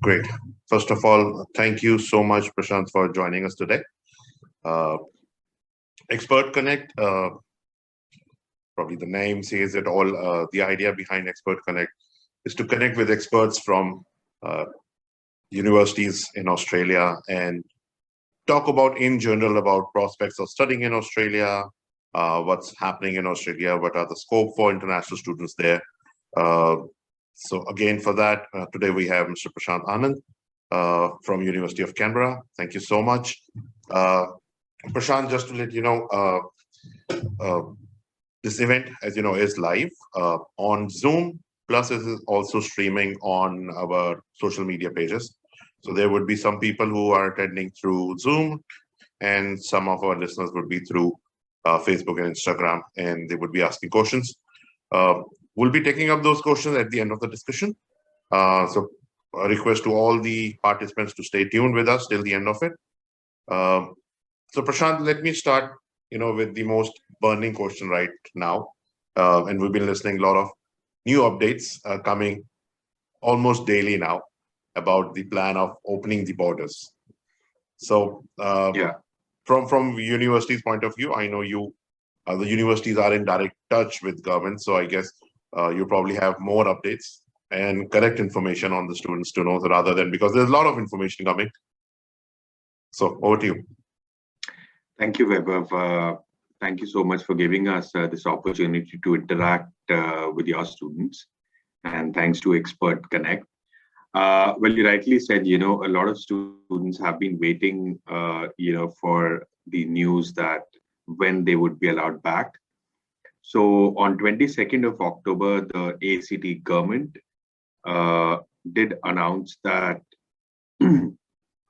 Great. First of all, thank you so much, Prashant, for joining us today. Uh, Expert Connect, probably the name says it all. The idea behind Expert Connect is to connect with experts from uh, universities in Australia and talk about, in general, about prospects of studying in Australia, what's happening in Australia, what are the scope for international students there. Uh, so again, for that, today we have Mr. Prashant Anand from University of Canberra. Thank you so much. Prashant, just to let you know, uh, this event, as you know, is live on Zoom, plus it is also streaming on our social media pages. So there would be some people who are attending through Zoom, and some of our listeners would be through Facebook and Instagram, and they would be asking questions. Uh, we'll be taking up those questions at the end of the discussion. So a request to all the participants to stay tuned with us till the end of it. Um, so Prashant, let me start, with the most burning question right now. And we've been listening a lot of new updates coming almost daily now about the plan of opening the borders. So Yeah, from university's point of view, I know the universities are in direct touch with government. So I guess you probably have more updates and correct information on the students to know, rather than, because there's a lot of information coming. So over to you. thank you, Vaibhav. Thank you so much for giving us this opportunity to interact with your students. And thanks to Expert Connect. Well, you rightly said, a lot of students have been waiting, for the news that when they would be allowed back. So on 22nd of October, the ACT government did announce that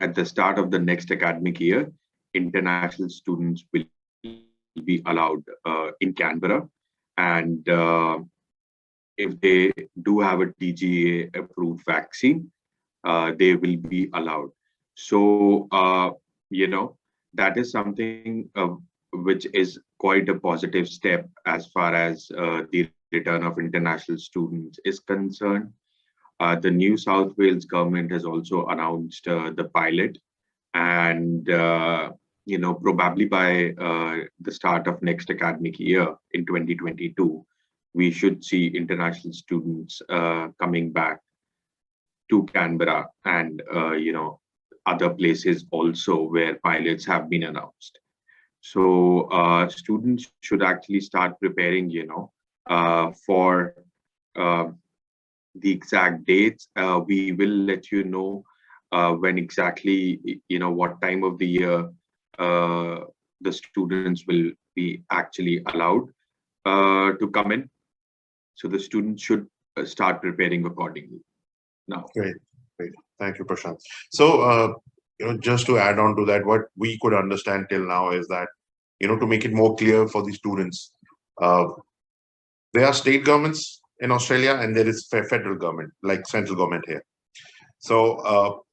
at the start of the next academic year, international students will be allowed in Canberra. And if they do have a TGA approved vaccine, they will be allowed. So, that is something which is quite a positive step as far as the return of international students is concerned. The New South Wales government has also announced the pilot, and probably by the start of next academic year in 2022, we should see international students coming back to Canberra and other places also where pilots have been announced. So students should actually start preparing, for uh, the exact dates. We will let you know when exactly, what time of the year the students will be actually allowed to come in. So the students should start preparing accordingly now. Great. Thank you, Prashant. So, just to add on to that, what we could understand till now is that, to make it more clear for the students, uh, there are state governments in Australia and there is federal government, like central government here. So,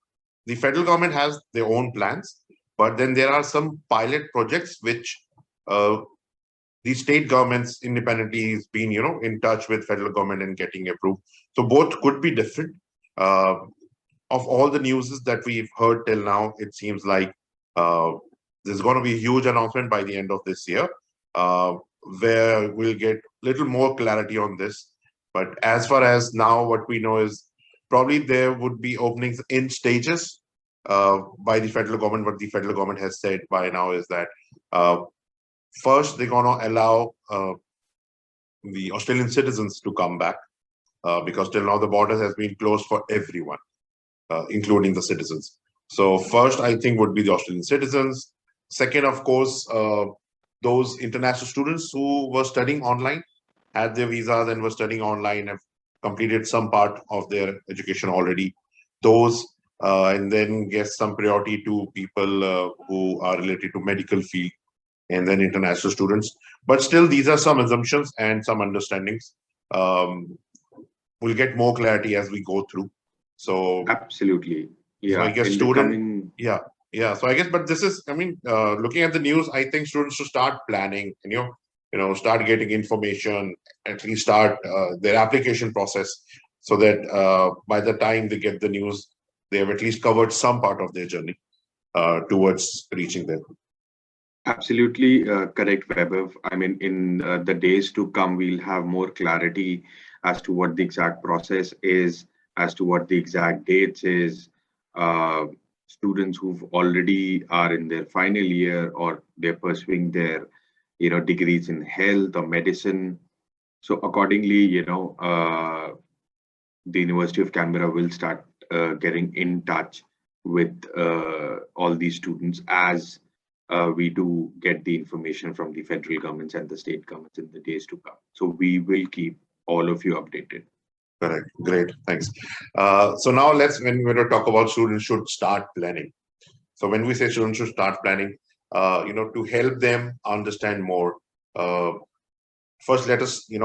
the federal government has their own plans, but then there are some pilot projects which uh, the state governments independently has been, in touch with federal government and getting approved. So both could be different. Uh, of all the news that we've heard till now, it seems like there's going to be a huge announcement by the end of this year, uh, where we'll get little more clarity on this. But as far as now, what we know is probably there would be openings in stages by the federal government. What the federal government has said by now is that uh, first they're going to allow the Australian citizens to come back, because till now the borders has been closed for everyone, including the citizens. So first, I think, would be the Australian citizens. Second, of course, those international students who were studying online, had their visas and were studying online, have completed some part of their education already. Those, and then guess some priority to people who are related to medical field, and then international students. But still, these are some assumptions and some understandings. Um, we'll get more clarity as we go through. So, Absolutely. I Yeah. guess In the student, coming, yeah, yeah. So I guess, but this is, I mean, looking at the news, I think students should start planning, and start getting information, at least start their application process, so that by the time they get the news, they have at least covered some part of their journey towards reaching there. Absolutely correct, Vaibhav. I mean, in the days to come, we'll have more clarity as to what the exact process is, as to what the exact dates is. Uh, Students who've already are in their final year or they're pursuing their, degrees in health or medicine. So accordingly, the University of Canberra will start getting in touch with all these students as we do get the information from the federal governments and the state governments in the days to come. So we will keep all of you updated. Correct. Great. Thanks. So now when we talk about students should start planning. So when we say students should start planning, to help them understand more, first let us, it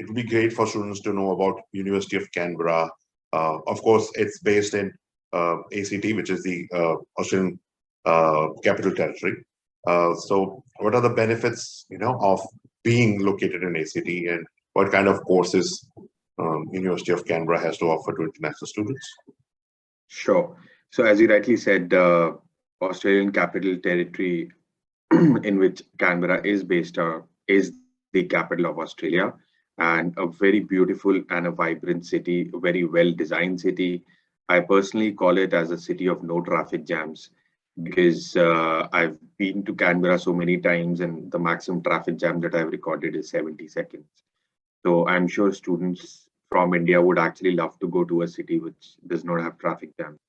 would be great for students to know about University of Canberra. Of course, it's based in ACT, which is the Australian Capital Territory. So what are the benefits, of being located in ACT, and what kind of courses University of Canberra has to offer to international students? Sure. So as you rightly said, Australian Capital Territory in which Canberra is based is the capital of Australia, and a very beautiful and a vibrant city, a very well-designed city. I personally call it as a city of no traffic jams because I've been to Canberra so many times and the maximum traffic jam that I've recorded is 70 seconds. So I'm sure students from India would actually love to go to a city which does not have traffic jams.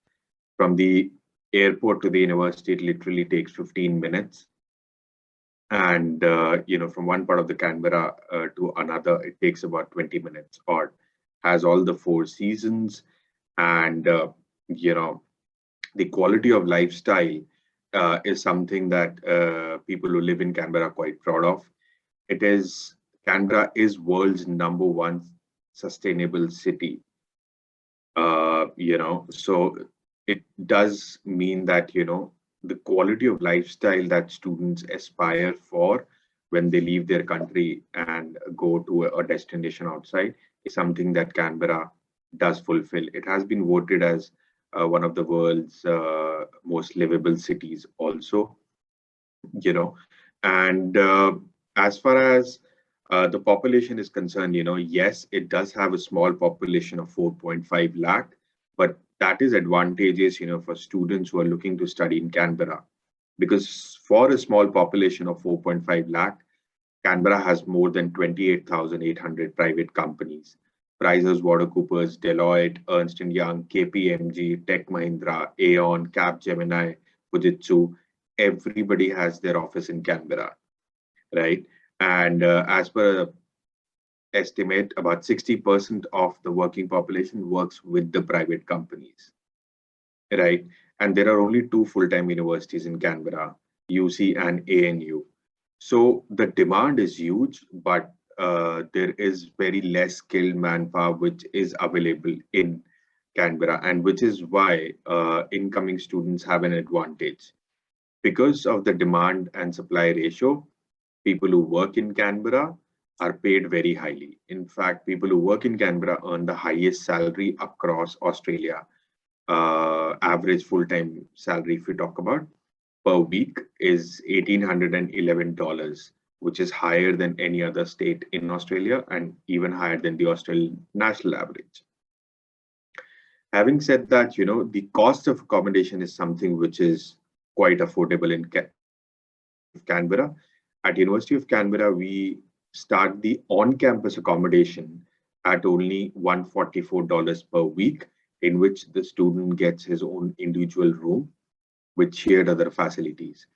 From the airport to the university, it literally takes 15 minutes. And, from one part of the Canberra to another, it takes about 20 minutes, or has all the four seasons. And, the quality of lifestyle is something that people who live in Canberra are quite proud of. Canberra is world's #1 sustainable city. So it does mean that, the quality of lifestyle that students aspire for when they leave their country and go to a destination outside is something that Canberra does fulfill. It has been voted as one of the world's most livable cities also, and as far as the population is concerned, yes, it does have a small population of 4.5 lakh, but that is advantageous, for students who are looking to study in Canberra, because for a small population of 4.5 lakh, Canberra has more than 28,800 private companies. PricewaterhouseCoopers, Deloitte, Ernst & Young, KPMG, Tech Mahindra, Aon, Capgemini, Fujitsu, everybody has their office in Canberra, right? And as per estimate, about 60% of the working population works with the private companies, right? And there are only two full-time universities in Canberra, UC and ANU. So the demand is huge, but there is very less skilled manpower which is available in Canberra, and which is why incoming students have an advantage. Because of the demand and supply ratio, people who work in Canberra are paid very highly. In fact, people who work in Canberra earn the highest salary across Australia. Average full-time salary, if we talk about, per week is $1,811, which is higher than any other state in Australia and even higher than the Australian national average. Having said that, the cost of accommodation is something which is quite affordable in Canberra. At University of Canberra, we start the on-campus accommodation at only $144 per week, in which the student gets his own individual room with shared other facilities.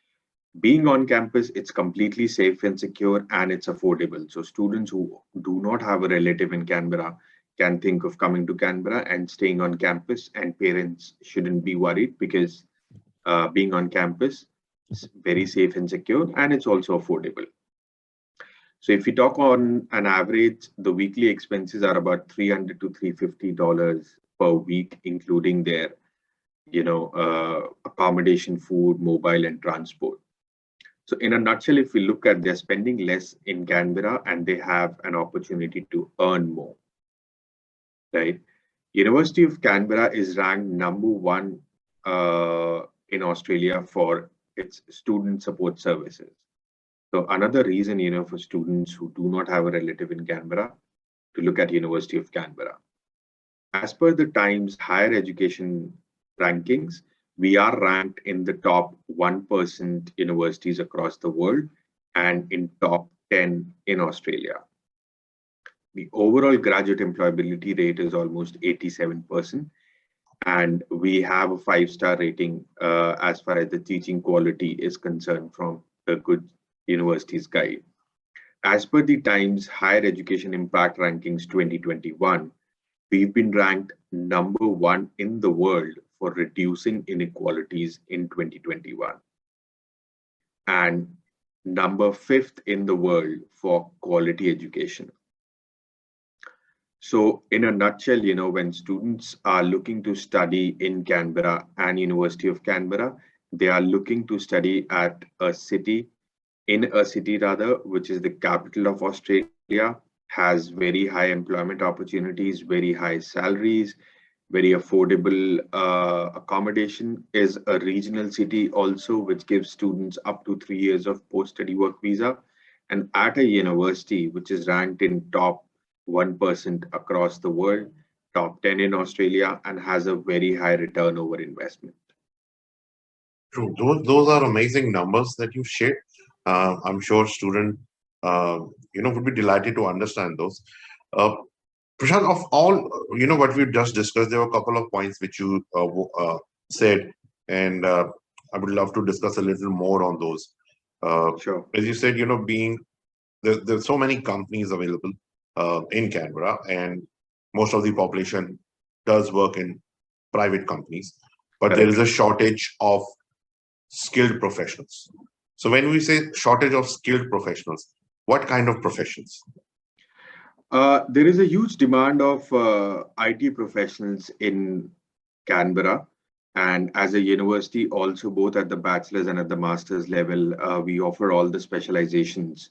Being on campus, it's completely safe and secure, and it's affordable. So students who do not have a relative in Canberra can think of coming to Canberra and staying on campus, and parents shouldn't be worried because being on campus is very safe and secure, and it's also affordable. So if we talk on an average, the weekly expenses are about $300 to $350 per week, including their, accommodation, food, mobile, and transport. So in a nutshell, if we look at, they're spending less in Canberra and they have an opportunity to earn more, right? University of Canberra is ranked #1 in Australia for its student support services. So another reason, for students who do not have a relative in Canberra to look at University of Canberra. As per the Times Higher Education rankings, we are ranked in the top 1% universities across the world and in top 10 in Australia. The overall graduate employability rate is almost 87%, and we have a 5-star rating as far as the teaching quality is concerned from the Good Universities Guide. As per the Times Higher Education Impact Rankings 2021, we've been ranked #1 in the world for reducing inequalities in 2021 and #5 in the world for quality education. So in a nutshell, when students are looking to study in Canberra and University of Canberra, they are looking to study at a city, which is the capital of Australia, has very high employment opportunities, very high salaries, very affordable accommodation, is a regional city also, which gives students up to 3 years of post-study work visa, and at a university which is ranked in top 1% across the world, top 10 in Australia, and has a very high return over investment. True. Those are amazing numbers that you shared. I'm sure student, would be delighted to understand those. Prashant, of all, what we've just discussed, there were a couple of points which you said, and I would love to discuss a little more on those. Sure. As you said, being there's so many companies available in Canberra, and most of the population does work in private companies, but there is a shortage of skilled professionals. So when we say shortage of skilled professionals, what kind of professions? There is a huge demand of IT professionals in Canberra, and as a university, also both at the bachelor's and at the master's level, we offer all the specializations,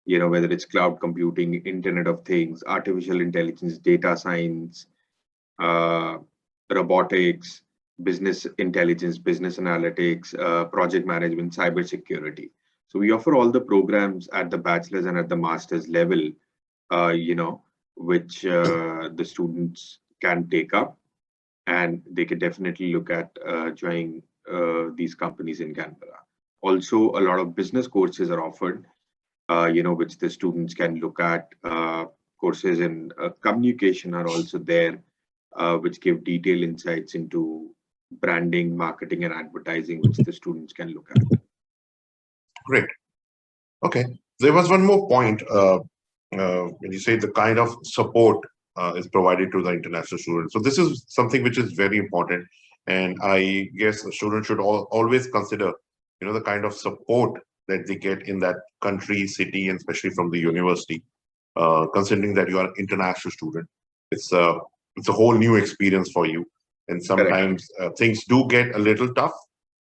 whether it's cloud computing, Internet of Things, artificial intelligence, data science, robotics, business intelligence, business analytics, project management, cybersecurity. So we offer all the programs at the bachelor's and at the master's level, which the students can take up, and they can definitely look at joining these companies in Canberra. Also, a lot of business courses are offered, which the students can look at. Courses in communication are also there, which give detailed insights into branding, marketing, and advertising, which the students can look at. Great. Okay. There was one more point when you say the kind of support is provided to the international students. So this is something which is very important, and I guess a student should always consider, the kind of support that they get in that country, city, and especially from the university. Considering that you are an international student, it's a whole new experience for you, and sometimes things do get a little tough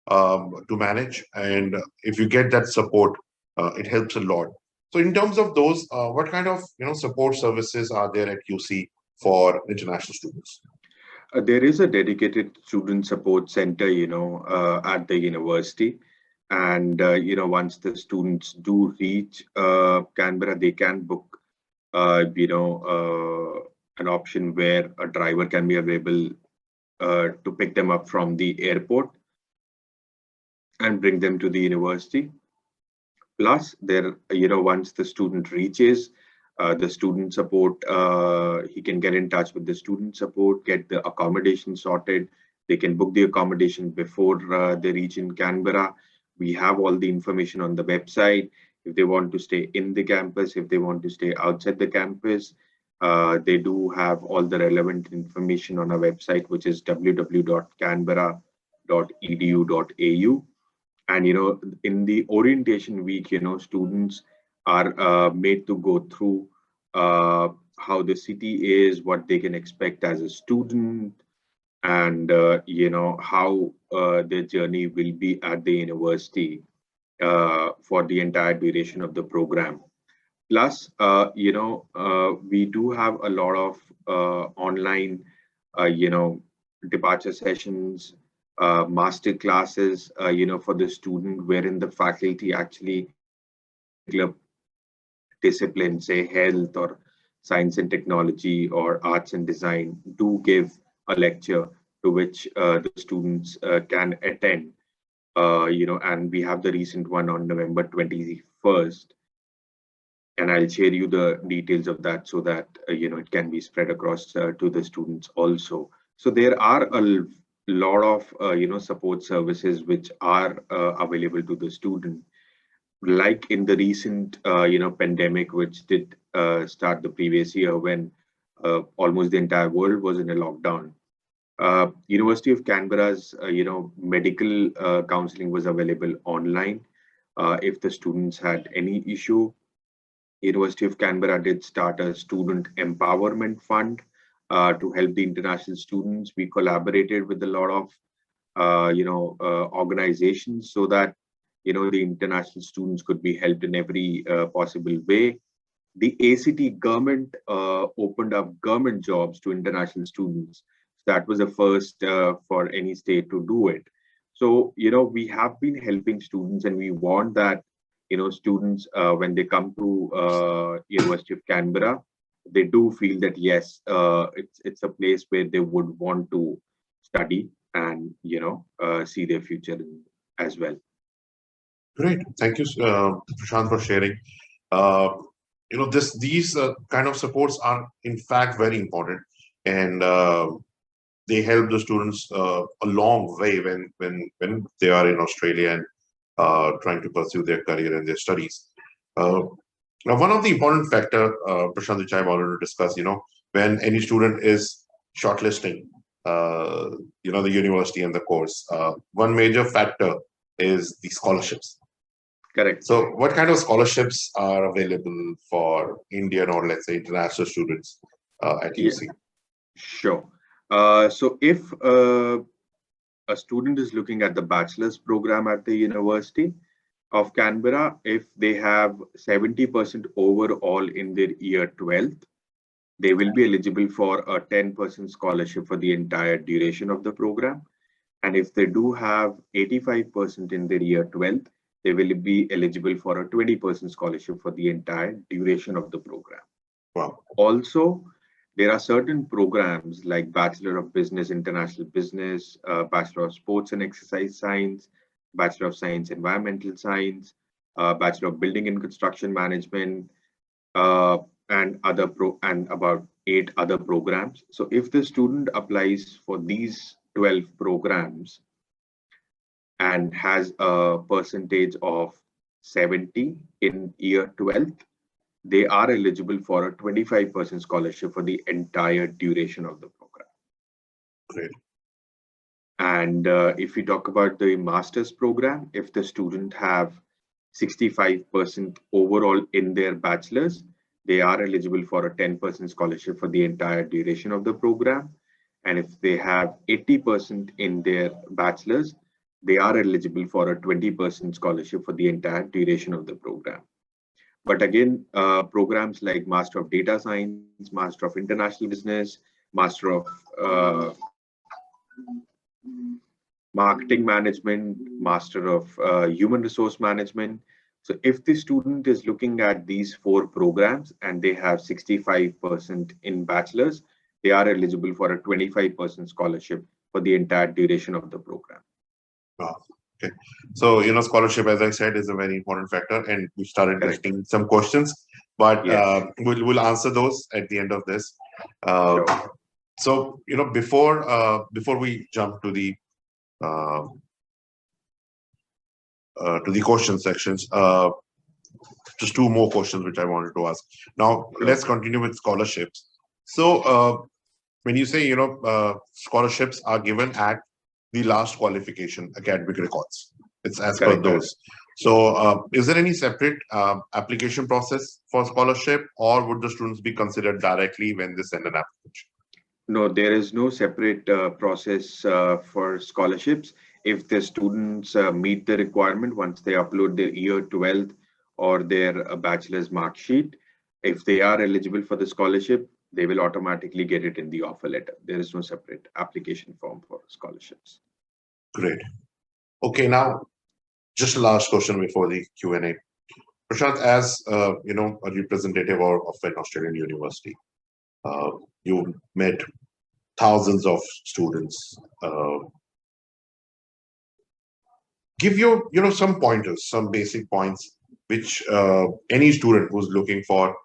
to manage. And if you get that support, it helps a lot. So in terms of those, what kind of support services are there at UC for international students? There is a dedicated student support center, at the university. And, once the students do reach Canberra, they can book, an option where a driver can be available to pick them up from the airport and bring them to the university. Plus, there, once the student reaches the student support, he can get in touch with the student support, get the accommodation sorted. They can book the accommodation before they reach in Canberra. We have all the information on the website. If they want to stay in the campus, if they want to stay outside the campus, they do have all the relevant information on our website, which is www.canberra.edu.au. And, in the orientation week, students are made to go through how the city is, what they can expect as a student, and, how their journey will be at the university for the entire duration of the program. Plus, we do have a lot of online departure sessions, master classes, for the student, wherein the faculty actually particular discipline, say health or science and technology or arts and design, do give a lecture to which the students can attend. And we have the recent one on November 21st, and I'll share you the details of that so that it can be spread across to the students also. So there are a lot of support services which are available to the student, like in the recent pandemic, which did start the previous year when almost the entire world was in a lockdown. University of Canberra's medical counseling was available online. If the students had any issue, University of Canberra did start a student empowerment fund to help the international students. We collaborated with a lot of organizations so that the international students could be helped in every possible way. The ACT government opened up government jobs to international students. That was the first for any state to do it. So we have been helping students, and we want that students when they come to University of Canberra, they do feel that yes, it's a place where they would want to study and see their future as well. Great. Thank you, Prashant, for sharing. These kind of supports are in fact very important, and they help the students a long way when they are in Australia and trying to pursue their career and their studies. Now, one of the important factor, Prashant, which I wanted to discuss, when any student is shortlisting, the university and the course, one major factor is the scholarships. Correct. So what kind of scholarships are available for Indian or let's say international students at UC? Sure. So if a student is looking at the bachelor's program at the University of Canberra, if they have 70% overall in their year 12th, they will be eligible for a 10% scholarship for the entire duration of the program. And if they do have 85% in their year 12th, they will be eligible for a 20% scholarship for the entire duration of the program. Wow. Also, there are certain programs like Bachelor of Business, International Business, Bachelor of Sports and Exercise Science, Bachelor of Science, Environmental Science, Bachelor of Building and Construction Management, and about 8 other programs. So if the student applies for these 12 programs and has a percentage of 70 in year 12th, they are eligible for a 25% scholarship for the entire duration of the program. Great. And if we talk about the master's program, if the student have 65% overall in their bachelor's, they are eligible for a 10% scholarship for the entire duration of the program. And if they have 80% in their bachelor's, they are eligible for a 20% scholarship for the entire duration of the program. But again, programs like Master of Data Science, Master of International Business, Master of Marketing Management, Master of Human Resource Management. So if the student is looking at these 4 programs and they have 65% in bachelor's, they are eligible for a 25% scholarship for the entire duration of the program. Wow. Okay. So, scholarship, as I said, is a very important factor, and we started listing some questions, but yes, we'll answer those at the end of this. Sure. So, before we jump to the question sections, just 2 more questions which I wanted to ask. Now, Sure. Let's continue with scholarships. So, when you say, scholarships are given at the last qualification academic records, it's as per those. So, is there any separate application process for scholarship, or would the students be considered directly when they send an application? No, there is no separate process for scholarships. If the students meet the requirement once they upload their year 12th or their bachelor's mark sheet, if they are eligible for the scholarship, they will automatically get it in the offer letter. There is no separate application form for scholarships. Great. Okay, now just a last question before the Q&A. Prashant, as a representative of an Australian university, you met thousands of students. Give your some pointers, some basic points, which any student who's looking for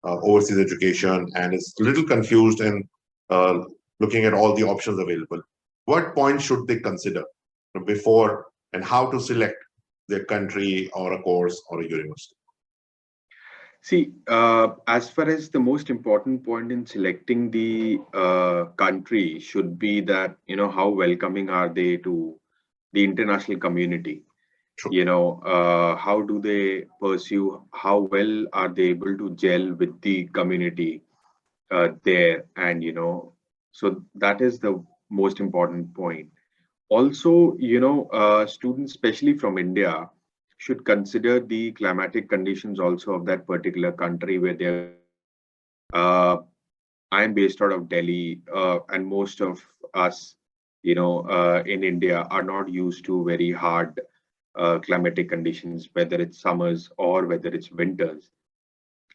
overseas education and is a little confused and looking at all the options available. What points should they consider before and how to select their country or a course or a university? See, as far as the most important point in selecting the country should be that, how welcoming are they to the international community? Sure. How do they pursue, how well are they able to gel with the community there? And, so that is the most important point. Also, students, especially from India, should consider the climatic conditions also of that particular country where they're. I'm based out of Delhi, and most of us, in India, are not used to very hard climatic conditions, whether it's summers or whether it's winters.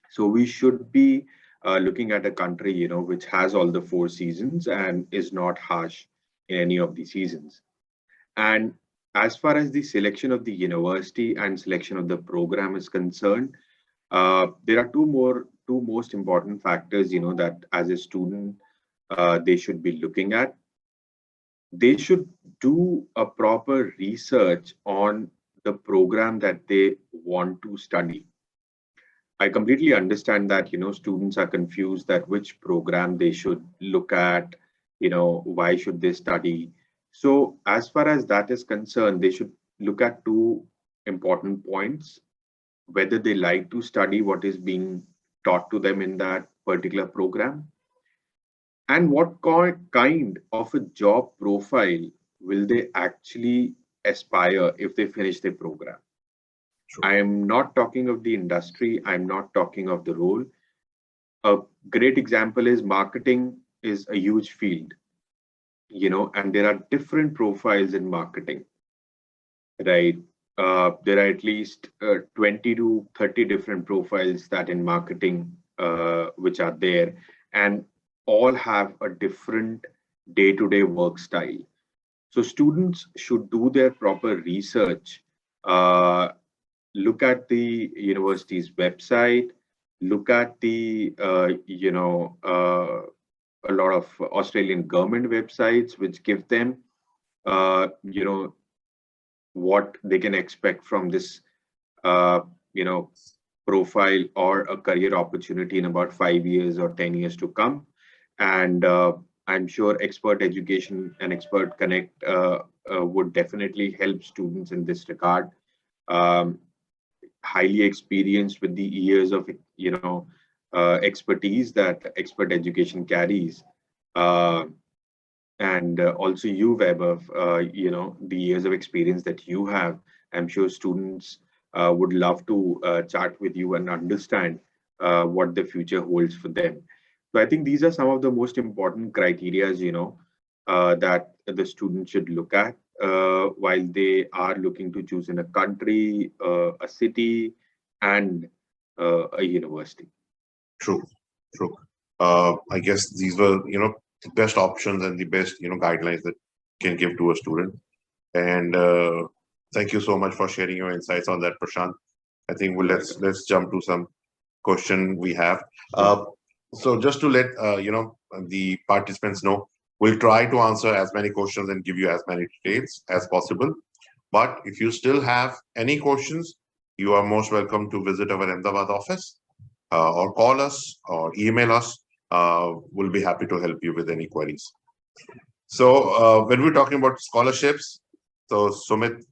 So we should be looking at a country, which has all the four seasons and is not harsh in any of the seasons. And as far as the selection of the university and selection of the program is concerned, there are two most important factors, that as a student, they should be looking at. They should do a proper research on the program that they want to study. I completely understand that, students are confused that which program they should look at, why should they study. So as far as that is concerned, they should look at two important points: whether they like to study what is being taught to them in that particular program, and what kind of a job profile will they actually aspire if they finish the program. Sure. I am not talking of the industry, I'm not talking of the role. A great example is marketing is a huge field, and there are different profiles in marketing, right? There are at least 20 to 30 different profiles that in marketing which are there, and all have a different day-to-day work style. So students should do their proper research, look at the university's website, look at the, a lot of Australian government websites, which give them, what they can expect from this, profile or a career opportunity in about 5 years or 10 years to come. And I'm sure Expert Education and Expert Connect would definitely help students in this regard. Highly experienced with the years of expertise that Expert Education carries, and also you, Web, of the years of experience that you have. I'm sure students would love to chat with you and understand what the future holds for them. So I think these are some of the most important criteria, that the student should look at while they are looking to choose in a country, a city, and a university. True. True. I guess these were, the best options and the best, guidelines that can give to a student. And thank you so much for sharing your insights on that, Prashant. I think let's jump to some question we have. So just to let the participants know, we'll try to answer as many questions and give you as many details as possible. But if you still have any questions, you are most welcome to visit our Ahmedabad office or call us or email us. We'll be happy to help you with any queries. So when we're talking about scholarships, so Sumit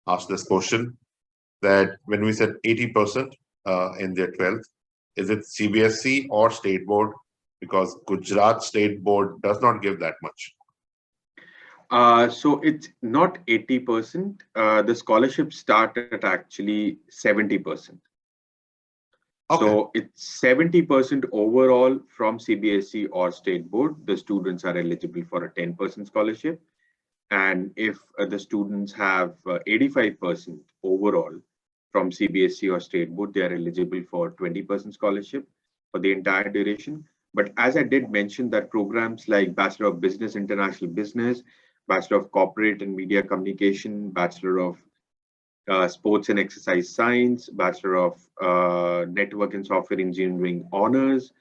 asked this question that when we said 80% in their 12th, is it CBSE or state board? Because Gujarat state board does not give that much. So it's not 80%. The scholarships start at actually 70%. Okay. So it's 70% overall from CBSE or state board. The students are eligible for a 10% scholarship. And if the students have 85% overall from CBSE or state board, they are eligible for 20% scholarship for the entire duration. But as I did mention that programs like Bachelor of Business, International Business, Bachelor of Corporate and Media Communication, Bachelor of Sports and Exercise Science, Bachelor of Network and Software Engineering Honors,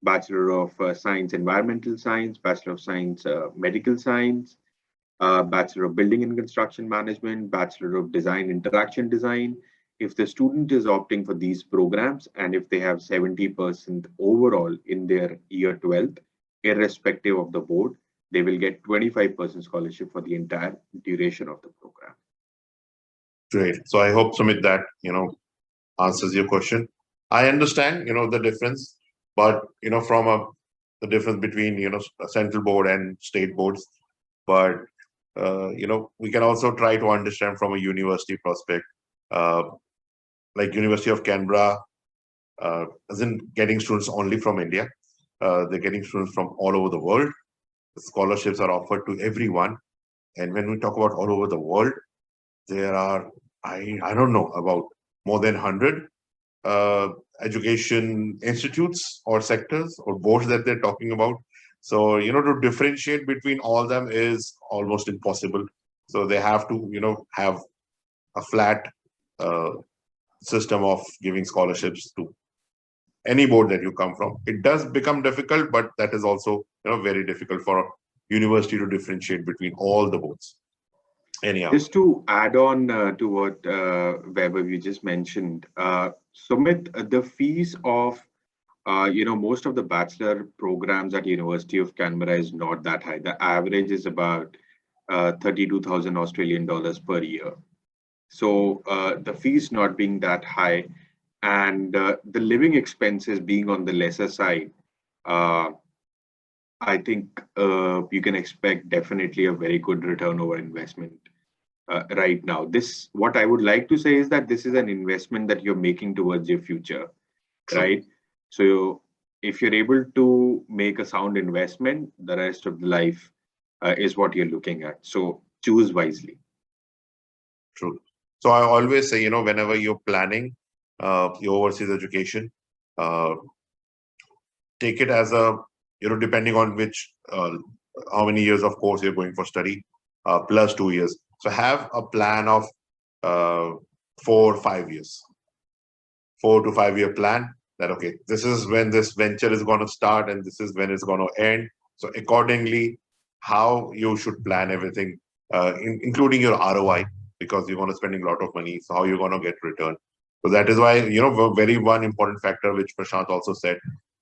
Bachelor of Science Environmental Science, Bachelor of Science Medical Science, Bachelor of Building and Construction Management, Bachelor of Design Interaction Design. If the student is opting for these programs and if they have 70% overall in their year 12th, irrespective of the board, they will get 25% scholarship for the entire duration of the program. Great. So I hope, Sumit, that, answers your question. I understand, the difference, but, from the difference between, a central board and state boards. But, we can also try to understand from a university prospect, like University of Canberra isn't getting students only from India. They're getting students from all over the world. The scholarships are offered to everyone. And when we talk about all over the world, there are, I don't know, about more than 100 education institutes or sectors or boards that they're talking about. So, to differentiate between all them is almost impossible. So they have to, have a flat system of giving scholarships to any board that you come from. It does become difficult, but that is also, very difficult for a university to differentiate between all the boards. Anyhow. Just to add on to what Weber you just mentioned, Sumit, the fees of most of the bachelor programs at University of Canberra is not that high. The average is about 32,000 Australian dollars per year. So the fees not being that high and the living expenses being on the lesser side, I think you can expect definitely a very good return over investment. Right now, what I would like to say is that this is an investment that you're making towards your future, right? So if you're able to make a sound investment, the rest of the life is what you're looking at. So choose wisely. True. So I always say, whenever you're planning your overseas education, take it as a, depending on which, how many years of course you're going for study, plus 2 years. So have a plan of 4 or 5 years, 4 to 5 year plan that, okay, this is when this venture is going to start and this is when it's going to end. So accordingly, how you should plan everything, including your ROI, because you're going to spending a lot of money. So how you're going to get return. So that is why, very one important factor, which Prashant also said,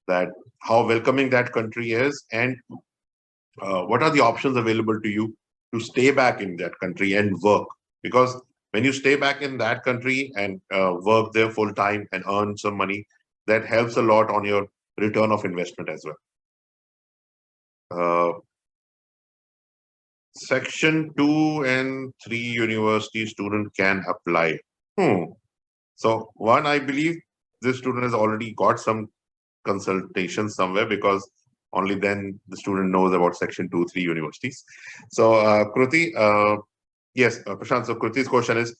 that how welcoming that country is and what are the options available to you to stay back in that country and work. Because when you stay back in that country and work there full time and earn some money, that helps a lot on your return of investment as well. Section 2 and 3 university student can apply. So one, I believe this student has already got some consultation somewhere, because only then the student knows about section 2, 3 universities. So Kruti, yes, Prashant, so Kruti's question is,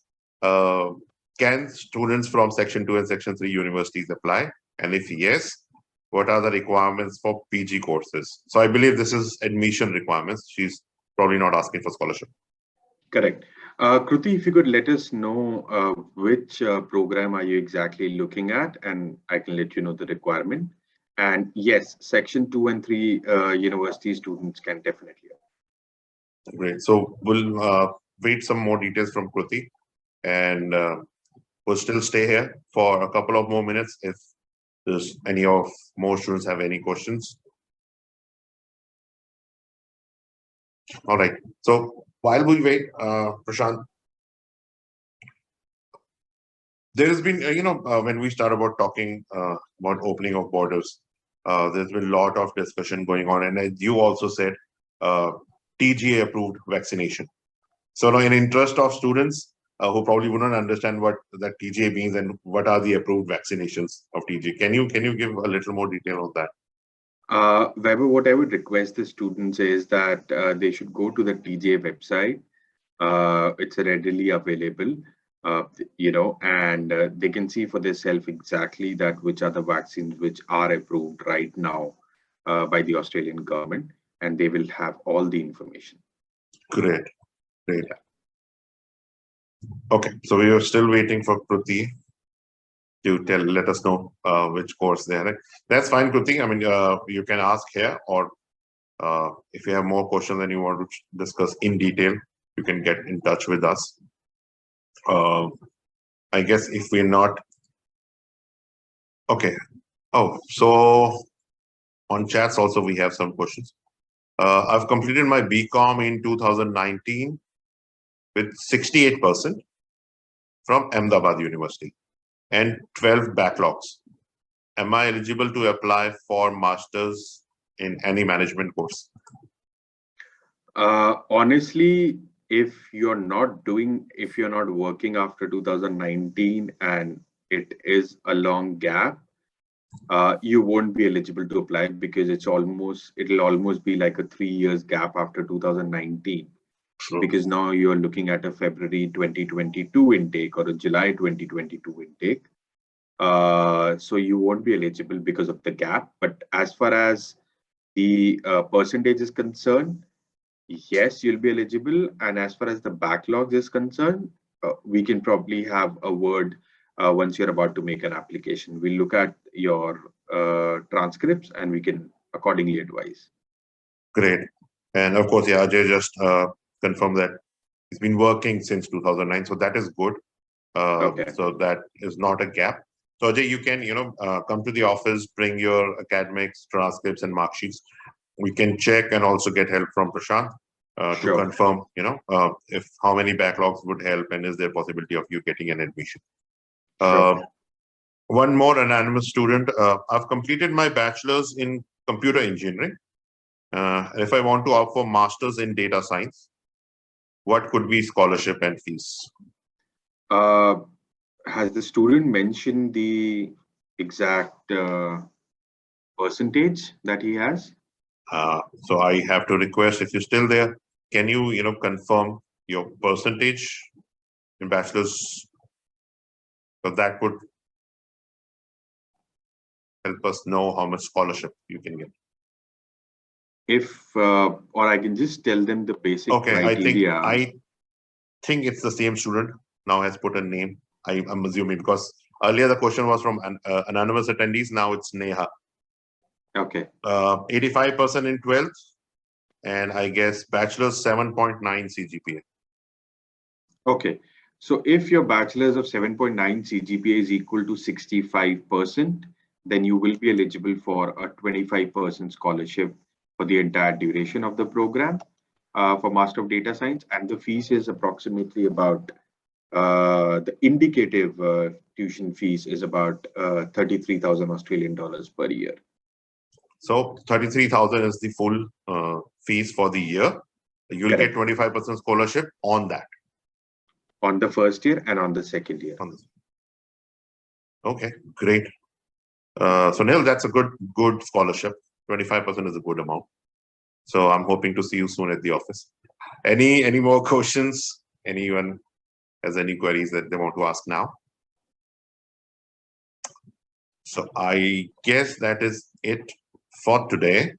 can students from section 2 and section 3 universities apply? And if yes, what are the requirements for PG courses? So I believe this is admission requirements. She's probably not asking for scholarship. Correct. Kruti, if you could let us know which program are you exactly looking at, and I can let you know the requirement. And yes, section 2 and 3 university students can definitely. Great. So we'll wait some more details from Kruti, and we'll still stay here for a couple of more minutes if there's any of more students have any questions. All right. So while we wait, Prashant, there has been, when we start about talking about opening of borders, there's been a lot of discussion going on. And as you also said, TGA approved vaccination. So now in interest of students, who probably wouldn't understand what that TGA means and what are the approved vaccinations of TGA. Can you give a little more detail on that? Weber, what I would request the students is that they should go to the TGA website. It's readily available, and they can see for themselves exactly that which are the vaccines which are approved right now by the Australian government, and they will have all the information. Great. Okay, so we are still waiting for Kruti to let us know which course they are in. That's fine, Kruti. I mean, you can ask here, or if you have more questions and you want to discuss in detail, you can get in touch with us. I guess if we're not okay. Oh, so on chats also we have some questions. I've completed my BCom in 2019 with 68% from Ahmedabad University and 12 backlogs. Am I eligible to apply for masters in any management course? Honestly, if you're not working after 2019 and it is a long gap, you won't be eligible to apply because it'll almost be like a 3 years gap after 2019. Sure. Because now you're looking at a February 2022 intake or a July 2022 intake. So you won't be eligible because of the gap. But as far as the percentage is concerned, yes, you'll be eligible. And as far as the backlogs is concerned, we can probably have a word once you're about to make an application. We'll look at your transcripts and we can accordingly advise. Great. And of course, yeah, Ajay just confirmed that he's been working since 2009. So that is good. Okay. So that is not a gap. So Ajay, you can, come to the office, bring your academics, transcripts, and mark sheets. We can check and also get help from Prashant to confirm, if how many backlogs would help and is there possibility of you getting an admission. One more anonymous student. I've completed my bachelor's in computer engineering. If I want to opt for master's in data science, what could be scholarship and fees? Has the student mentioned the exact percentage that he has? So I have to request, if you're still there, can you, confirm your percentage in bachelor's? So that would help us know how much scholarship you can get. Or I can just tell them the basic criteria. I think it's the same student now has put a name. I'm assuming because earlier the question was from anonymous attendees. Now it's Neha. Okay. 85% in 12th, and I guess bachelor's 7.9 CGPA. Okay. So if your bachelor's of 7.9 CGPA is equal to 65%, then you will be eligible for a 25% scholarship for the entire duration of the program for Master of Data Science. And the fees is approximately about, the indicative tuition fees is about 33,000 Australian dollars per year. So 33,000 is the full fees for the year. You'll get 25% scholarship on that. On the first year and on the second year. Okay, great. So Neil, that's a good scholarship. 25% is a good amount. So I'm hoping to see you soon at the office. Any more questions? Anyone has any queries that they want to ask now? So I guess that is it for today.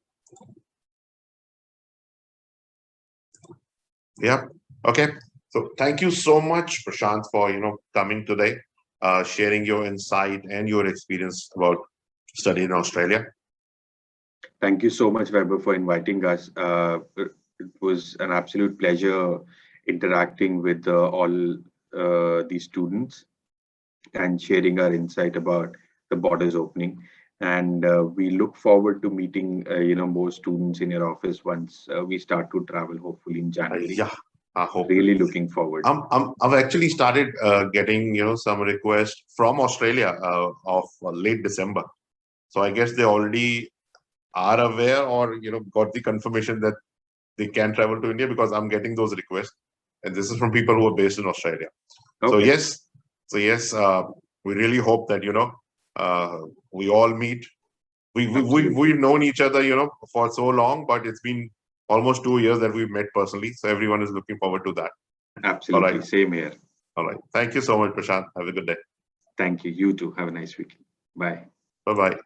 Yeah. Okay. So thank you so much, Prashant, for coming today, sharing your insight and your experience about studying in Australia. Thank you so much, Weber, for inviting us. It was an absolute pleasure interacting with all the students and sharing our insight about the borders opening. And we look forward to meeting more students in your office once we start to travel, hopefully in January. Yeah, I hope. Really looking forward. I've actually started getting some requests from Australia of late December. So I guess they already are aware or got the confirmation that they can travel to India, because I'm getting those requests and this is from people who are based in Australia. Okay. So yes, we really hope that we all meet. We've known each other for so long, but it's been almost 2 years that we've met personally. So everyone is looking forward to that. Absolutely. All right. Same here. All right. Thank you so much, Prashant. Have a good day. Thank you. You too. Have a nice weekend. Bye. Bye-bye.